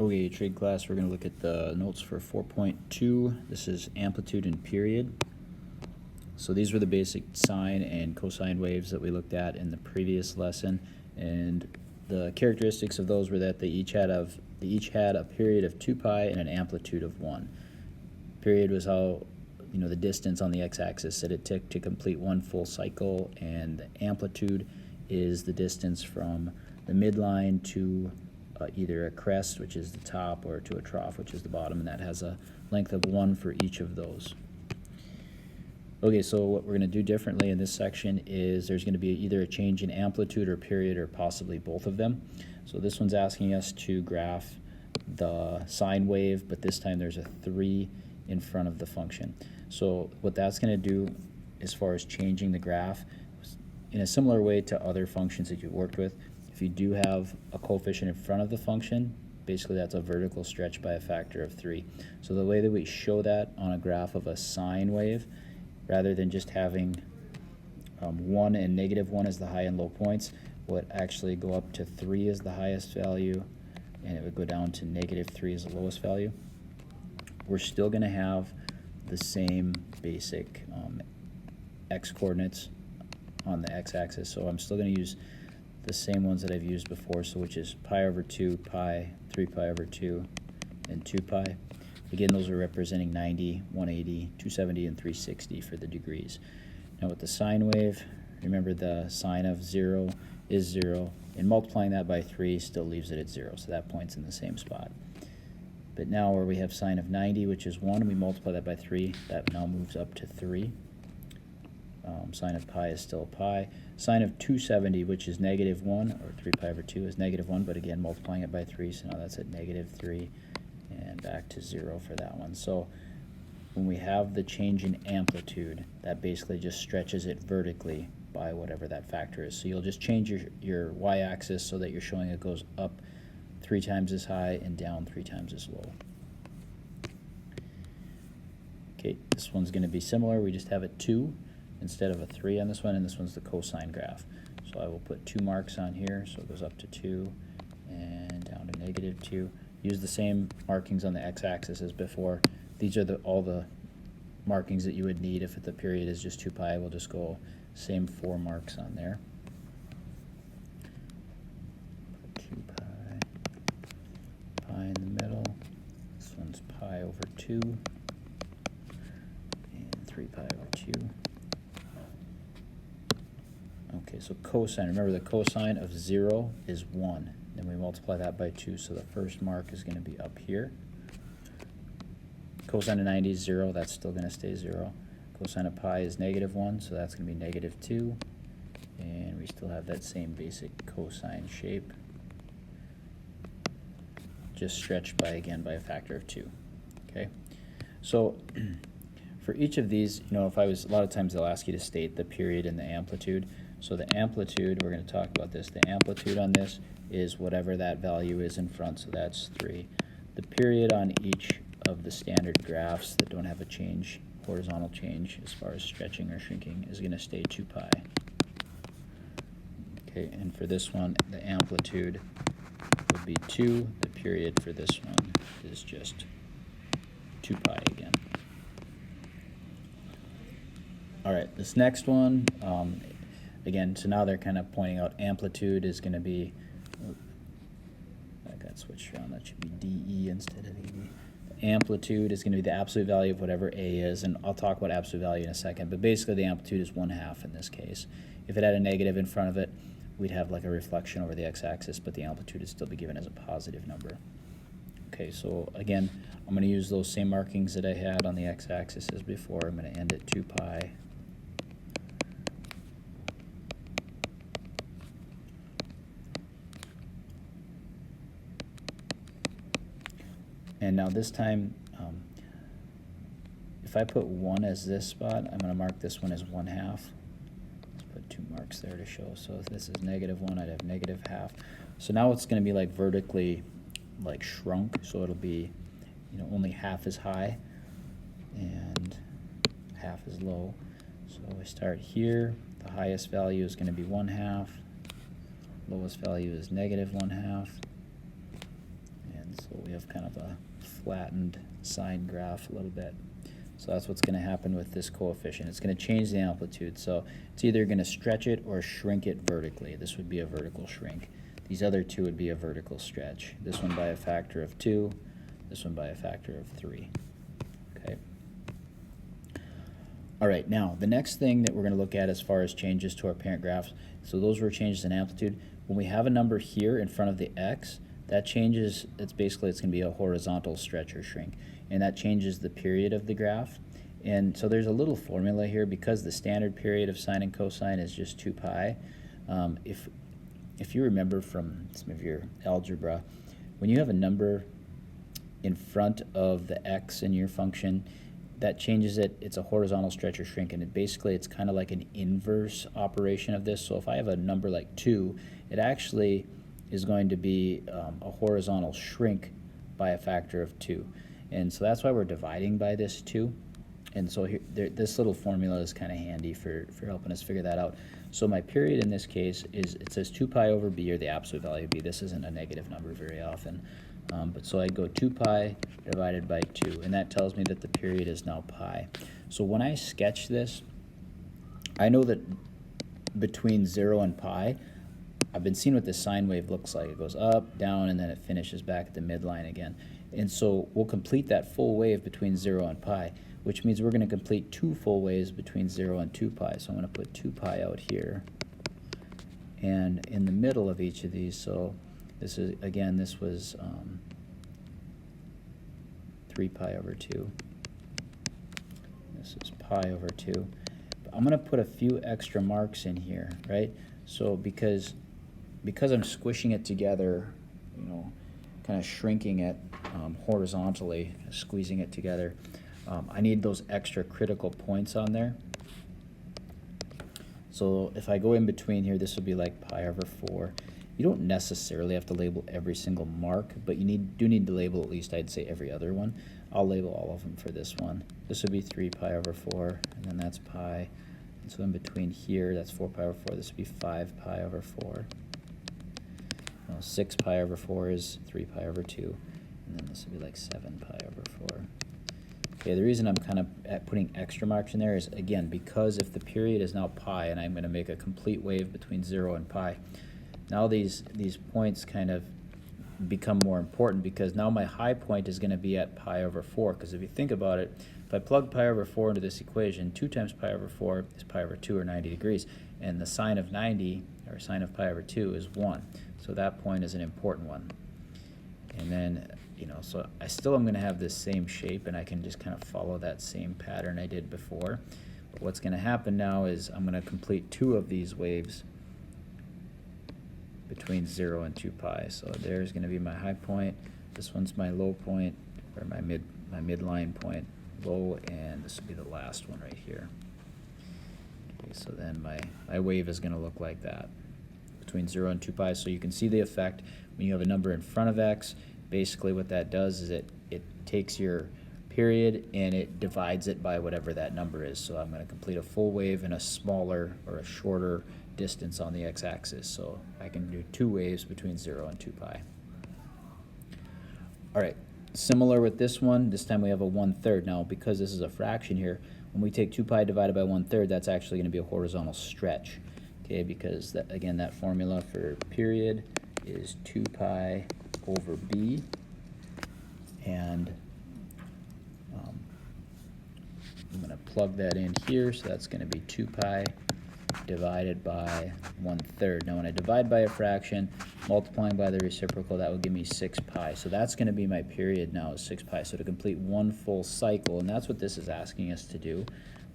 Okay, trade class, we're going to look at the notes for 4.2. This is amplitude and period. So these were the basic sine and cosine waves that we looked at in the previous lesson, and the characteristics of those were that they each had a period of 2 pi and an amplitude of 1. Period was how, the distance on the x-axis that it took to complete one full cycle, and the amplitude is the distance from the midline to either a crest, which is the top, or to a trough, which is the bottom, and that has a length of 1 for each of those. Okay, so what we're going to do differently in this section is there's going to be either a change in amplitude or period, or possibly both of them. So this one's asking us to graph the sine wave, but this time there's a 3 in front of the function. So what that's going to do as far as changing the graph, in a similar way to other functions that you've worked with, if you do have a coefficient in front of the function, basically that's a vertical stretch by a factor of 3. So the way that we show that on a graph of a sine wave, rather than just having 1 and -1 as the high and low points, would actually go up to 3 as the highest value, and it would go down to -3 as the lowest value. We're still going to have the same basic x-coordinates on the x-axis, so I'm still going to use the same ones that I've used before, so which is pi over 2, pi, 3 pi over 2, and 2 pi. Again, those are representing 90, 180, 270, and 360 for the degrees. Now with the sine wave, remember the sine of 0 is 0, and multiplying that by 3 still leaves it at 0, so that point's in the same spot. But now where we have sine of 90, which is 1, and we multiply that by 3, that now moves up to 3. Sine of pi is still pi. Sine of 270, which is -1, or 3 pi over 2 is -1, but again, multiplying it by 3, so now that's at -3, and back to 0 for that one. So when we have the change in amplitude, that basically just stretches it vertically by whatever that factor is. So you'll just change your y-axis so that you're showing it goes up 3 times as high and down 3 times as low. Okay, this one's going to be similar. We just have a 2 instead of a 3 on this one, and this one's the cosine graph. So I will put 2 marks on here, so it goes up to 2 and down to -2. Use the same markings on the x-axis as before. These are all the markings that you would need if the period is just 2 pi. We'll just go same 4 marks on there. Put 2 pi, pi in the middle. This one's pi over 2, and 3 pi over 2. Okay, so cosine, remember the cosine of 0 is 1. Then we multiply that by 2, so the first mark is going to be up here. Cosine of 90 is 0, that's still going to stay 0. Cosine of pi is -1, so that's going to be -2. And we still have that same basic cosine shape, just stretched by, again, by a factor of 2. Okay, so for each of these, a lot of times they'll ask you to state the period and the amplitude. So the amplitude, we're going to talk about this, the amplitude on this is whatever that value is in front, so that's 3. The period on each of the standard graphs that don't have a change, horizontal change as far as stretching or shrinking, is going to stay 2 pi. Okay, and for this one, the amplitude would be 2. The period for this one is just 2 pi again. All right, this next one, again, so now they're kind of pointing out amplitude is going to be, I got switched around, that should be dE instead of dB. Amplitude is going to be the absolute value of whatever A is, and I'll talk about absolute value in a second, but basically the amplitude is 1/2 in this case. If it had a negative in front of it, we'd have like a reflection over the x-axis, but the amplitude would still be given as a positive number. Okay, so again, I'm going to use those same markings that I had on the x-axis as before. I'm going to end at 2 pi. And now this time, if I put 1 as this spot, I'm going to mark this one as 1/2. Let's put 2 marks there to show. So if this is -1, I'd have -1/2. So now it's going to be like vertically like shrunk, so it'll be only half as high and half as low. So we start here. The highest value is going to be 1/2. Lowest value is -1/2. So we have kind of a flattened sine graph a little bit. So that's what's going to happen with this coefficient. It's going to change the amplitude. So it's either going to stretch it or shrink it vertically. This would be a vertical shrink. These other two would be a vertical stretch. This one by a factor of 2, this one by a factor of 3. Okay. All right, now the next thing that we're going to look at as far as changes to our parent graphs, so those were changes in amplitude. When we have a number here in front of the x, that changes, it's going to be a horizontal stretch or shrink, and that changes the period of the graph. And so there's a little formula here because the standard period of sine and cosine is just 2 pi. If you remember from some of your algebra, when you have a number in front of the x in your function, that changes it. It's a horizontal stretch or shrink, and it's kind of like an inverse operation of this. So if I have a number like 2, it actually is going to be a horizontal shrink by a factor of 2. And so that's why we're dividing by this 2. And so here, this little formula is kind of handy for helping us figure that out. So my period in this case is, it says 2 pi over b, or the absolute value of b. This isn't a negative number very often. But so I go 2 pi divided by 2, and that tells me that the period is now pi. So when I sketch this, I know that between 0 and pi, I've been seeing what this sine wave looks like. It goes up, down, and then it finishes back at the midline again. And so we'll complete that full wave between 0 and pi, which means we're going to complete 2 full waves between 0 and 2 pi. So I'm going to put 2 pi out here. And in the middle of each of these, so this is, again, this was 3 pi over 2. This is pi over 2. But I'm going to put a few extra marks in here, right? So because I'm squishing it together, you know, kind of shrinking it horizontally, squeezing it together, I need those extra critical points on there. So if I go in between here, this would be like pi over 4. You don't necessarily have to label every single mark, but you do need to label at least, I'd say, every other one. I'll label all of them for this one. This would be 3 pi over 4, and then that's pi. And so in between here, that's 4 pi over 4. This would be 5 pi over 4. 6 pi over 4 is 3 pi over 2. And then this would be like 7 pi over 4. Okay, the reason I'm kind of putting extra marks in there is, again, because if the period is now pi, and I'm going to make a complete wave between 0 and pi, now these points kind of become more important, because now my high point is going to be at pi over 4. Because if you think about it, if I plug pi over 4 into this equation, 2 times pi over 4 is pi over 2, or 90 degrees. And the sine of 90, or sine of pi over 2, is 1. So that point is an important one. And then, you know, so I still am going to have this same shape, and I can just kind of follow that same pattern I did before. But what's going to happen now is I'm going to complete 2 of these waves between 0 and 2 pi. So there's going to be my high point. This one's my low point, or my midline point, low, and this will be the last one right here. Okay, so then my wave is going to look like that between 0 and 2 pi. So you can see the effect when you have a number in front of x. Basically what that does is it takes your period and it divides it by whatever that number is. So I'm going to complete a full wave in a smaller or a shorter distance on the x-axis. So I can do 2 waves between 0 and 2 pi. All right, similar with this one. This time we have a 1/3. Now, because this is a fraction here, when we take 2 pi divided by 1/3, that's actually going to be a horizontal stretch. Okay, because that, again, that formula for period is 2 pi over b, and I'm going to plug that in here, so that's going to be 2 pi divided by 1/3. Now when I divide by a fraction, multiplying by the reciprocal, that will give me 6 pi. So that's going to be my period now, is 6 pi. So to complete 1 full cycle, and that's what this is asking us to do,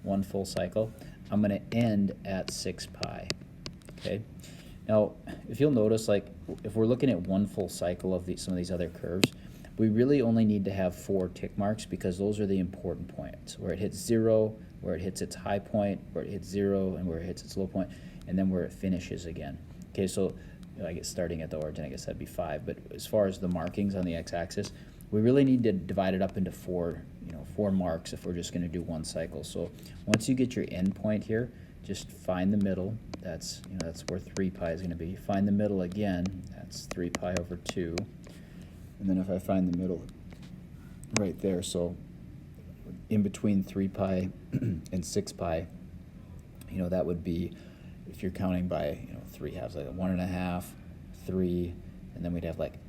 1 full cycle, I'm going to end at 6 pi. Okay. Now, if you'll notice, like, if we're looking at 1 full cycle of some of these other curves, we really only need to have 4 tick marks, because those are the important points, where it hits 0, where it hits its high point, where it hits 0, and where it hits its low point, and then where it finishes again. Okay, so I guess starting at the origin, I guess that'd be 5, but as far as the markings on the x-axis, we really need to divide it up into 4 marks if we're just going to do 1 cycle. So once you get your end point here, just find the middle. That's where 3 pi is going to be. Find the middle again. That's 3 pi over 2. And then if I find the middle right there, so in between 3 pi and 6 pi, you know, that would be, if you're counting by, you know, 3 halves, like 1.5, 3, and then we'd have like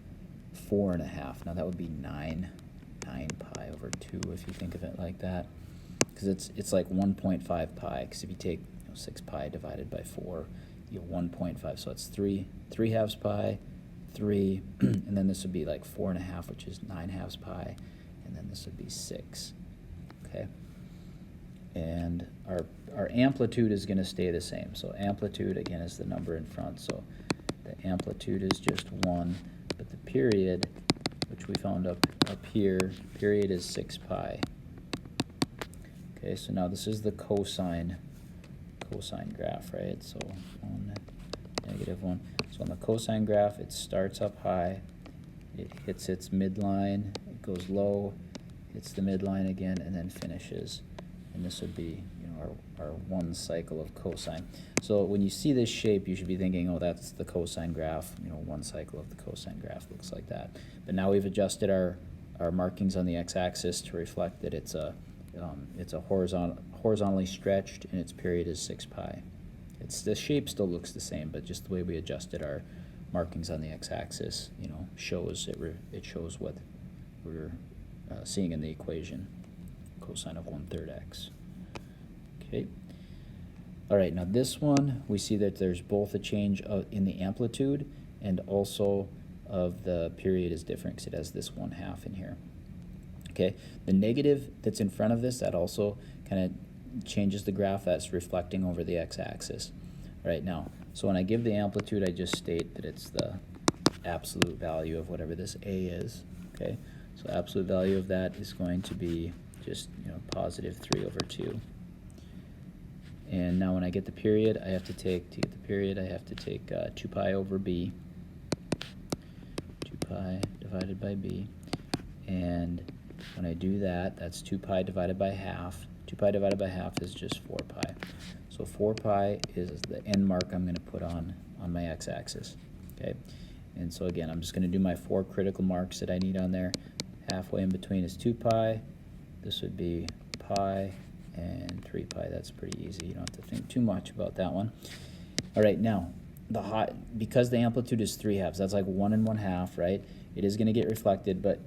4.5. Now that would be 9 pi over 2 if you think of it like that, because it's like 1.5 pi, because if you take, you know, 6 pi divided by 4, you get 1.5, so it's 3 halves pi, 3, and then this would be like 4.5, which is 9 halves pi, and then this would be 6, okay? And our amplitude is going to stay the same. So amplitude, again, is the number in front. So the amplitude is just 1, but the period, which we found up here, period is 6 pi. Okay, so now this is the cosine graph, right? So 1, -1. So on the cosine graph, it starts up high, it hits its midline, it goes low, hits the midline again, and then finishes. And this would be, you know, our one cycle of cosine. So when you see this shape, you should be thinking, oh, that's the cosine graph. You know, one cycle of the cosine graph looks like that. But now we've adjusted our markings on the x-axis to reflect that it's a horizontally stretched, and its period is 6 pi. The shape still looks the same, but just the way we adjusted our markings on the x-axis, you know, shows it shows what we're seeing in the equation. Cosine of 1/3 x. Okay. All right, now this one, we see that there's both a change in the amplitude and also of the period is different because it has this 1/2 in here. Okay, the negative that's in front of this, that also kind of changes the graph. That's reflecting over the x-axis. Right now, so when I give the amplitude, I just state that it's the absolute value of whatever this a is. Okay, so absolute value of that is going to be just, you know, +3/2. And now when I get the period, I have to take, to get the period, I have to take 2 pi over b, 2 pi divided by b, and when I do that, that's 2 pi divided by half. 2 pi divided by half is just 4 pi. So 4 pi is the end mark I'm going to put on my x-axis. Okay, and so again, I'm just going to do my 4 critical marks that I need on there. Halfway in between is 2 pi. This would be pi and 3 pi. That's pretty easy. You don't have to think too much about that one. All right, now because the amplitude is 3 halves, that's like 1 1/2, right? It is going to get reflected, but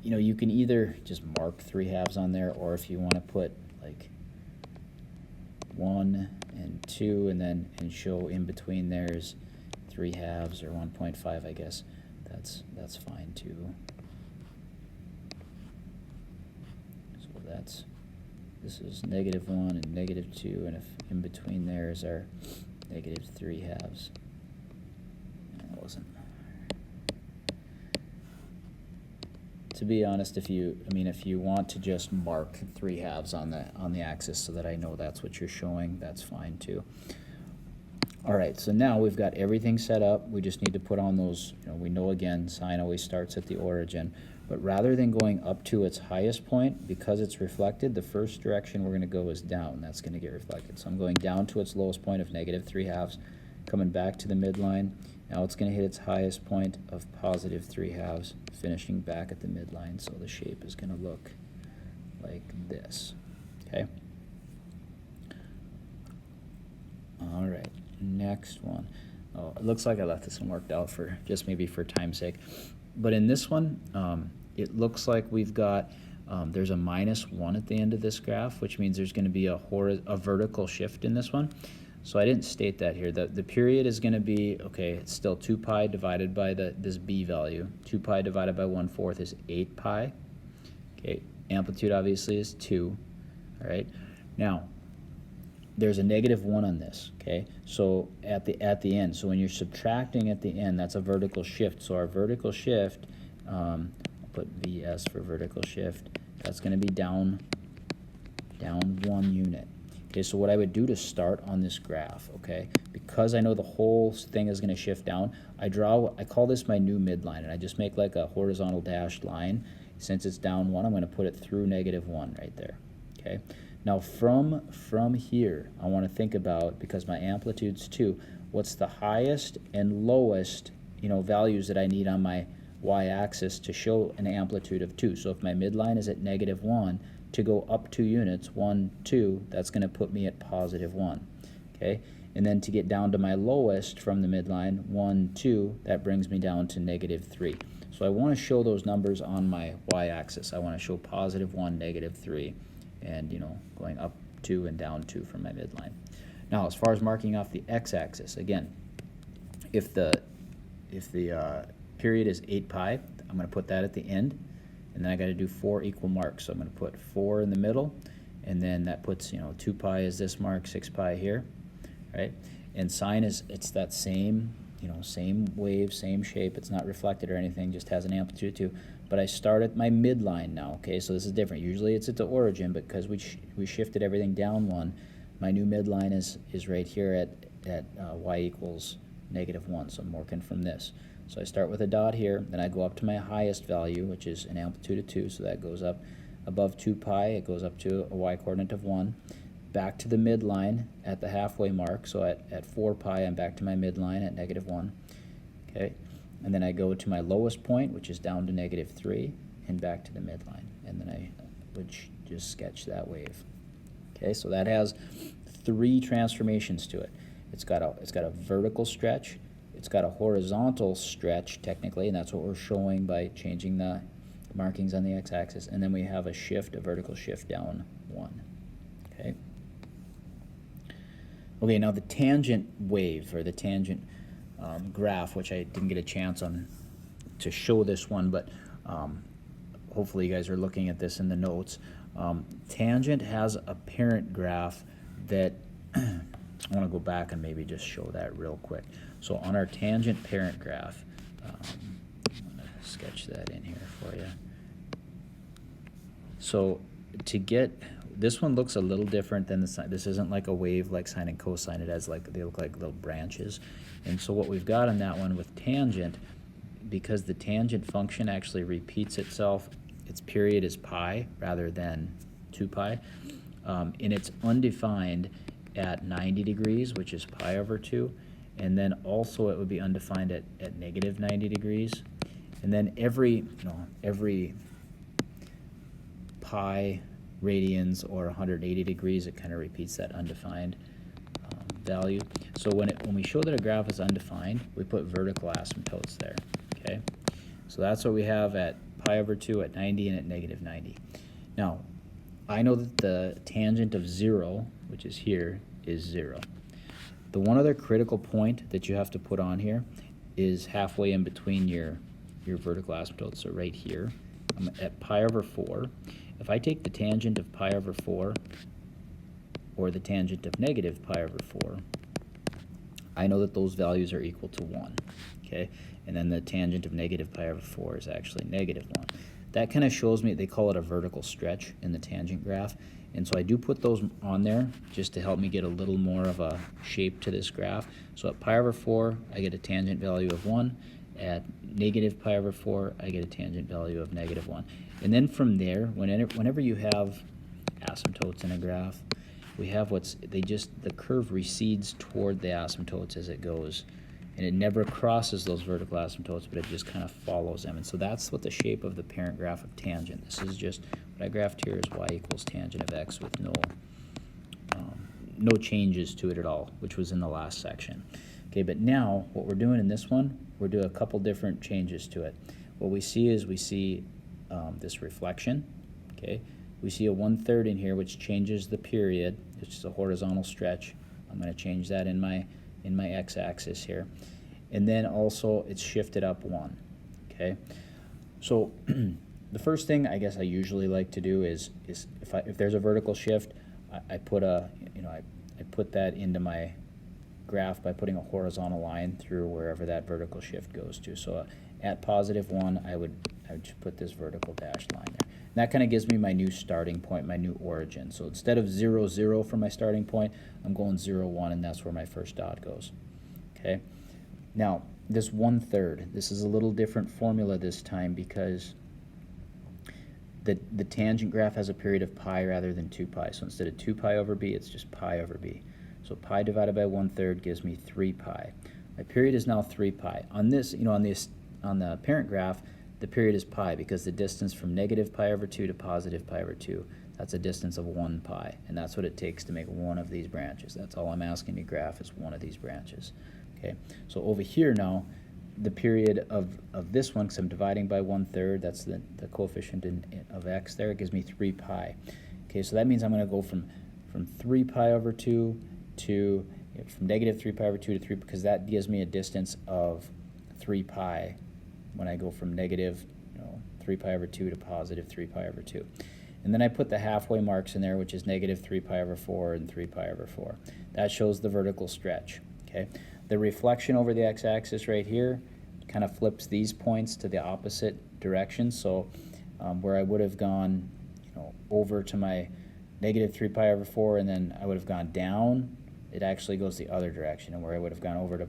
you know, you can either just mark 3 halves on there, or if you want to put like 1 and 2, and show in between there's 3 halves or 1.5, I guess that's fine too. This is -1 and -2, and if in between there is our -3 halves. That wasn't. To be honest, if you want to just mark 3 halves on the axis so that I know that's what you're showing, that's fine too. All right, so now we've got everything set up. We just need to put on those, you know, we know again, sine always starts at the origin. But rather than going up to its highest point, because it's reflected, the first direction we're going to go is down. That's going to get reflected. So I'm going down to its lowest point of -3 halves, coming back to the midline. Now it's going to hit its highest point of +3 halves, finishing back at the midline. So the shape is going to look like this. Okay? All right, next one. Oh, it looks like I left this one worked out for just maybe for time's sake. But in this one, it looks like we've got, there's a -1 at the end of this graph, which means there's going to be a vertical shift in this one. So I didn't state that here. The period is going to be, okay, it's still 2 pi divided by this b value. 2 pi divided by 1/4 is 8 pi. Okay, amplitude obviously is 2. All right, now there's a -1 on this, okay? So at the end, so when you're subtracting at the end, that's a vertical shift. So our vertical shift, I'll put VS for vertical shift, that's going to be down 1 unit. Okay, so what I would do to start on this graph, okay, because I know the whole thing is going to shift down, I call this my new midline, and I just make like a horizontal dashed line. Since it's down 1, I'm going to put it through -1 right there, okay? Now from here, I want to think about, because my amplitude's 2, what's the highest and lowest, you know, values that I need on my y-axis to show an amplitude of 2. So if my midline is at -1, to go up 2 units, 1, 2, that's going to put me at +1. Okay, and then to get down to my lowest from the midline, 1, 2, that brings me down to -3. So I want to show those numbers on my y-axis. I want to show +1, -3, and going up 2 and down 2 from my midline. Now, as far as marking off the x-axis, again, if the period is 8 pi, I'm going to put that at the end, and then I got to do 4 equal marks. So I'm going to put 4 in the middle, and then that puts 2 pi is this mark, 6 pi here, right? And sine it's that same same wave, same shape. It's not reflected or anything, just has an amplitude too. But I start at my midline now. Okay, so this is different. Usually it's at the origin, but because we shifted everything down 1, my new midline is right here at y equals -1. So I'm working from this. So I start with a dot here, then I go up to my highest value, which is an amplitude of 2, so that goes up above 2 pi, it goes up to a y-coordinate of 1, back to the midline at the halfway mark, so at 4 pi I'm back to my midline at -1, okay? And then I go to my lowest point, which is down to -3, and back to the midline, and then I would just sketch that wave. Okay, so that has 3 transformations to it. It's got a vertical stretch, it's got a horizontal stretch technically, and that's what we're showing by changing the markings on the x-axis, and then we have a vertical shift down 1. Okay. Okay, now the tangent wave, or the tangent graph, which I didn't get a chance to show this one, but hopefully you guys are looking at this in the notes. Tangent has a parent graph that I want to go back and maybe just show that real quick. So on our tangent parent graph, I'm going to sketch that in here for you. So to get, this one looks a little different than the sine. This isn't like a wave like sine and cosine. It has they look like little branches. And so what we've got on that one with tangent, because the tangent function actually repeats itself, its period is pi rather than 2 pi, and it's undefined at 90 degrees, which is pi over 2, and then also it would be undefined at -90 degrees, and then every pi radians or 180 degrees, it kind of repeats that undefined value. So when we show that a graph is undefined, we put vertical asymptotes there. Okay, so that's what we have at pi over 2, at 90, and at -90. Now, I know that the tangent of 0, which is here, is 0. The one other critical point that you have to put on here is halfway in between your vertical asymptotes, so right here. I'm at pi over 4. If I take the tangent of pi over 4, or the tangent of -pi over 4, I know that those values are equal to 1, okay? And then the tangent of -pi over 4 is actually -1. That kind of shows me, they call it a vertical stretch in the tangent graph, and so I do put those on there just to help me get a little more of a shape to this graph. So at pi over 4, I get a tangent value of 1. At -pi over 4, I get a tangent value of -1. And then from there, whenever you have asymptotes in a graph, we have the curve recedes toward the asymptotes as it goes, and it never crosses those vertical asymptotes, but it just kind of follows them. And so that's what the shape of the parent graph of tangent. This is just, what I graphed here is y equals tangent of x with no changes to it at all, which was in the last section. Okay, but now what we're doing in this one, we're doing a couple different changes to it. What we see is this reflection. Okay, we see a 1/3 in here, which changes the period. It's just a horizontal stretch. I'm going to change that in my x-axis here, and then also it's shifted up 1. Okay, so the first thing I guess I usually like to do is if there's a vertical shift, I put I put that into my graph by putting a horizontal line through wherever that vertical shift goes to. So at +1, I would just put this vertical dashed line there. And that kind of gives me my new starting point, my new origin. So instead of 0, 0 for my starting point, I'm going 0, 1, and that's where my first dot goes. Okay. Now, this 1/3, this is a little different formula this time because the tangent graph has a period of pi rather than 2 pi. So instead of 2 pi over b, it's just pi over b. So pi divided by 1/3 gives me 3 pi. My period is now 3 pi. On this, on the parent graph, the period is pi because the distance from negative pi over 2 to positive pi over 2, that's a distance of 1 pi, and that's what it takes to make one of these branches. That's all I'm asking you to graph is one of these branches. Okay, so over here now, the period of this one, because I'm dividing by 1/3, that's the coefficient of x there, it gives me 3 pi. Okay, so that means I'm going to go from 3 pi over 2 to, from negative 3 pi over 2 to 3, because that gives me a distance of 3 pi when I go from negative 3 pi over 2 to positive 3 pi over 2. And then I put the halfway marks in there, which is negative 3 pi over 4 and 3 pi over 4. That shows the vertical stretch. Okay, the reflection over the x-axis right here kind of flips these points to the opposite direction. So where I would have gone over to my negative 3 pi over 4 and then I would have gone down, it actually goes the other direction. And where I would have gone over to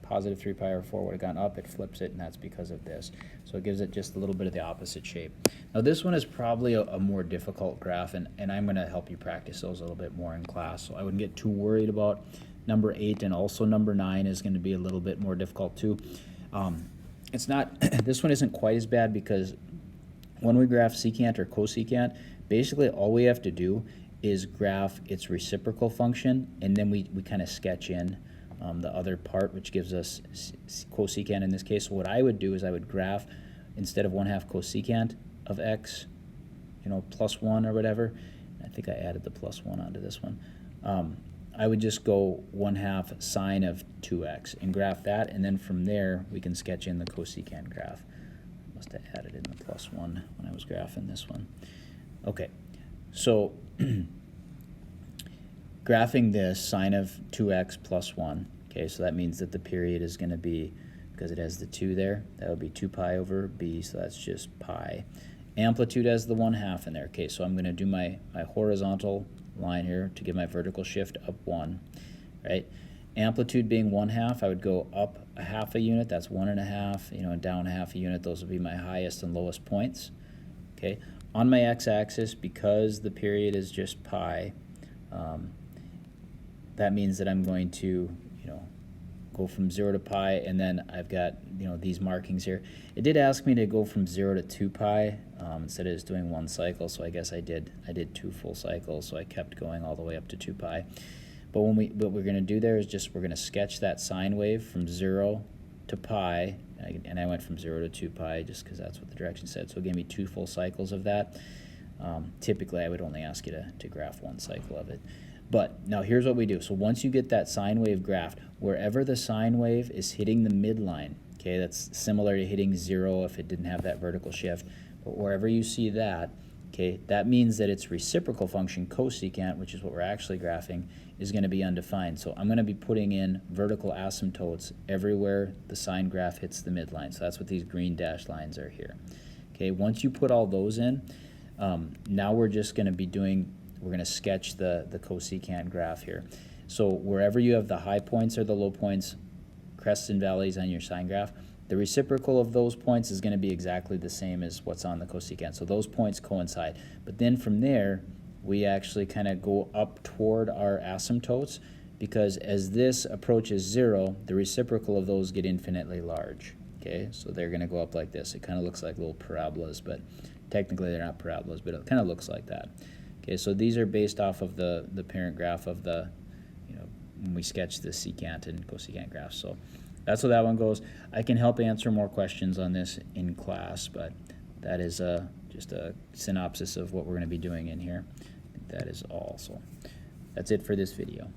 positive 3 pi over 4 would have gone up, it flips it, and that's because of this. So it gives it just a little bit of the opposite shape. Now this one is probably a more difficult graph, and I'm going to help you practice those a little bit more in class, so I wouldn't get too worried about number 8, and also number 9 is going to be a little bit more difficult too. It's not, this one isn't quite as bad because when we graph secant or cosecant, basically all we have to do is graph its reciprocal function, and then we kind of sketch in the other part, which gives us cosecant in this case. So what I would do is I would graph, instead of 1/2 cosecant of x, plus 1 or whatever, I think I added the plus 1 onto this one, I would just go 1/2 sine of 2x and graph that, and then from there we can sketch in the cosecant graph. Must have added in the plus 1 when I was graphing this one. Okay, so graphing this, sine of 2x plus 1, okay, so that means that the period is going to be, because it has the 2 there, that would be 2 pi over b, so that's just pi. Amplitude has the 1/2 in there, okay, so I'm going to do my horizontal line here to give my vertical shift up 1, right? Amplitude being 1/2, I would go up 1/2 a unit, that's 1.5, and down 1/2 a unit, those would be my highest and lowest points, okay? On my x-axis, because the period is just pi, that means that I'm going to, go from 0 to pi, and then I've got, these markings here. It did ask me to go from 0 to 2 pi instead of just doing 1 cycle, so I guess I did 2 full cycles, so I kept going all the way up to 2 pi. But what we're going to do there is just we're going to sketch that sine wave from 0 to pi, and I went from 0 to 2 pi just because that's what the direction said, so it gave me 2 full cycles of that. Typically, I would only ask you to graph 1 cycle of it. But now here's what we do. So once you get that sine wave graphed, wherever the sine wave is hitting the midline, okay, that's similar to hitting 0 if it didn't have that vertical shift, but wherever you see that, okay, that means that its reciprocal function, cosecant, which is what we're actually graphing, is going to be undefined. So I'm going to be putting in vertical asymptotes everywhere the sine graph hits the midline. So that's what these green dashed lines are here. Okay, once you put all those in, now we're just going to be we're going to sketch the cosecant graph here. So wherever you have the high points or the low points, crests and valleys on your sine graph, the reciprocal of those points is going to be exactly the same as what's on the cosecant. So those points coincide. But then from there, we actually kind of go up toward our asymptotes, because as this approaches 0, the reciprocal of those get infinitely large. Okay, so they're going to go up like this. It kind of looks like little parabolas, but technically they're not parabolas, but it kind of looks like that. Okay, so these are based off of the parent graph of the, when we sketch the secant and cosecant graphs. So that's how that one goes. I can help answer more questions on this in class, but that is just a synopsis of what we're going to be doing in here. I think that is all. So that's it for this video.